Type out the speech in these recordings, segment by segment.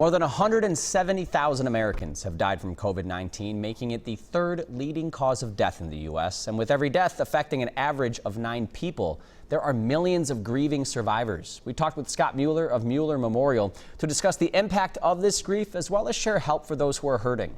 More than 170,000 Americans have died from COVID-19, making it the third leading cause of death in the U.S. And with every death affecting an average of 9 people, there are millions of grieving survivors. We talked with Scott Mueller of Mueller Memorial to discuss the impact of this grief as well as share help for those who are hurting.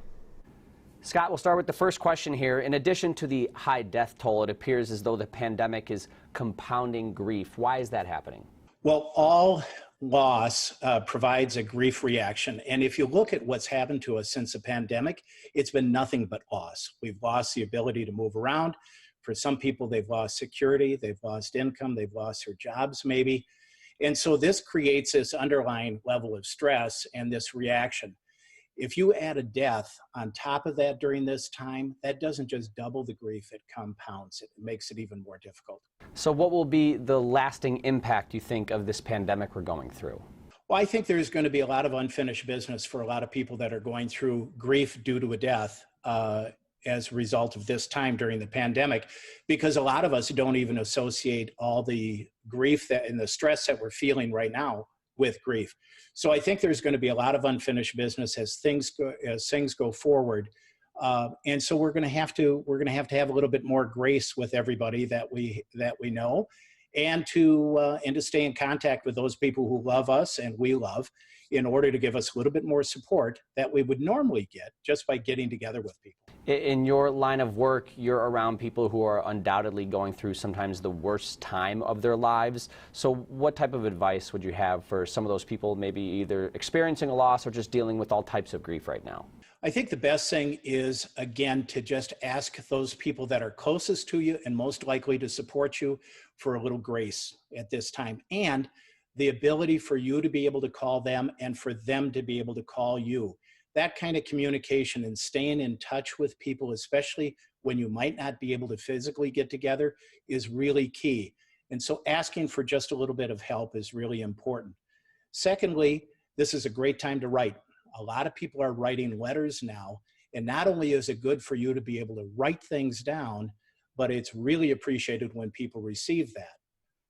Scott, we'll start with the first question here. In addition to the high death toll, it appears as though the pandemic is compounding grief. Why is that happening? Well, all loss provides a grief reaction. And if you look at what's happened to us since the pandemic, it's been nothing but loss. We've lost the ability to move around. For some people, they've lost security, they've lost income, they've lost their jobs maybe. And so this creates this underlying level of stress and this reaction. If you add a death on top of that during this time, that doesn't just double the grief, it compounds it. It makes it even more difficult. So what will be the lasting impact, you think, of this pandemic we're going through? Well, I think there's going to be a lot of unfinished business for a lot of people that are going through grief due to a death as a result of this time during the pandemic, because a lot of us don't even associate all the grief that and the stress that we're feeling right now with grief. So I think there's going to be a lot of unfinished business as things go forward. And so we're going to have to have a little bit more grace with everybody that we know, and to stay in contact with those people who love us and we love, in order to give us a little bit more support that we would normally get just by getting together with people. In your line of work, you're around people who are undoubtedly going through sometimes the worst time of their lives. So what type of advice would you have for some of those people maybe either experiencing a loss or just dealing with all types of grief right now? I think the best thing is, again, to just ask those people that are closest to you and most likely to support you for a little grace at this time, and the ability for you to be able to call them and for them to be able to call you. That kind of communication and staying in touch with people, especially when you might not be able to physically get together, is really key. And so asking for just a little bit of help is really important. Secondly, this is a great time to write. A lot of people are writing letters now, and not only is it good for you to be able to write things down, but it's really appreciated when people receive that.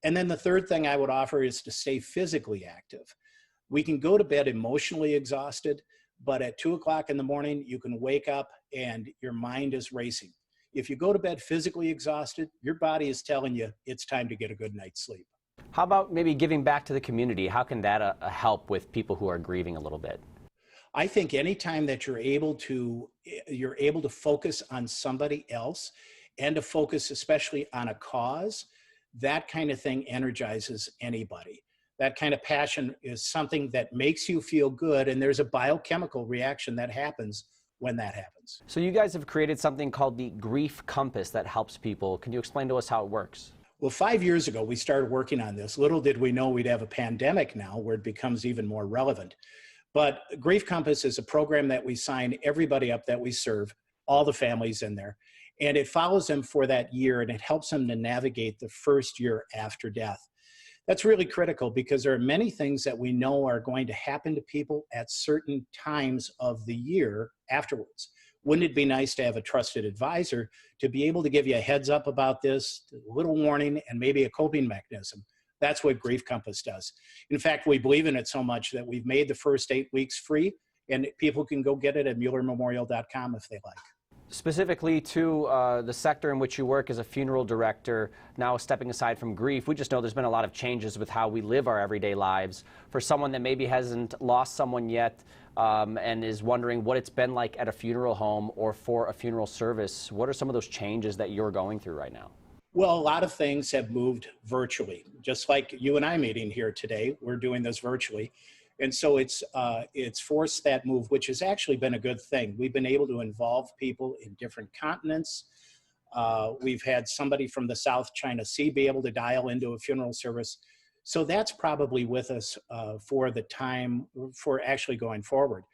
And then the third thing I would offer is to stay physically active. We can go to bed emotionally exhausted, but at 2 o'clock in the morning, you can wake up and your mind is racing. If you go to bed physically exhausted, your body is telling you it's time to get a good night's sleep. How about maybe giving back to the community? How can that help with people who are grieving a little bit? I think anytime that you're able to focus on somebody else and to focus especially on a cause, that kind of thing energizes anybody. That kind of passion is something that makes you feel good, and there's a biochemical reaction that happens when that happens. So you guys have created something called the Grief Compass that helps people. Can you explain to us how it works? Well, 5 years ago, we started working on this. Little did we know we'd have a pandemic now where it becomes even more relevant. But Grief Compass is a program that we sign everybody up that we serve, all the families in there. And it follows them for that year, and it helps them to navigate the first year after death. That's really critical because there are many things that we know are going to happen to people at certain times of the year afterwards. Wouldn't it be nice to have a trusted advisor to be able to give you a heads up about this, a little warning, and maybe a coping mechanism? That's what Grief Compass does. In fact, we believe in it so much that we've made the first 8 weeks free, and people can go get it at MuellerMemorial.com if they like. Specifically to the sector in which you work as a funeral director, now stepping aside from grief, we just know there's been a lot of changes with how we live our everyday lives. For someone that maybe hasn't lost someone yet and is wondering what it's been like at a funeral home or for a funeral service, what are some of those changes that you're going through right now? Well, a lot of things have moved virtually. Just like you and I meeting here today, we're doing this virtually. And so it's forced that move, which has actually been a good thing. We've been able to involve people in different continents. We've had somebody from the South China Sea be able to dial into a funeral service. So that's probably with us for the time, for actually going forward.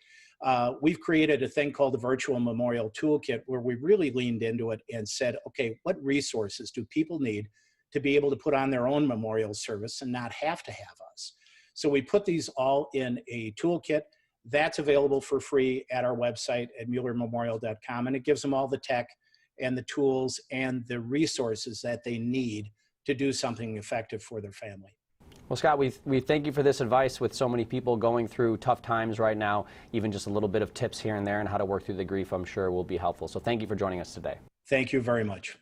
We've created a thing called the Virtual Memorial Toolkit, where we really leaned into it and said, okay, what resources do people need to be able to put on their own memorial service and not have to have us? So we put these all in a toolkit that's available for free at our website at MuellerMemorial.com, and it gives them all the tech and the tools and the resources that they need to do something effective for their family. Well, Scott, we thank you for this advice with so many people going through tough times right now. Even just a little bit of tips here and there on how to work through the grief, I'm sure will be helpful. So thank you for joining us today. Thank you very much.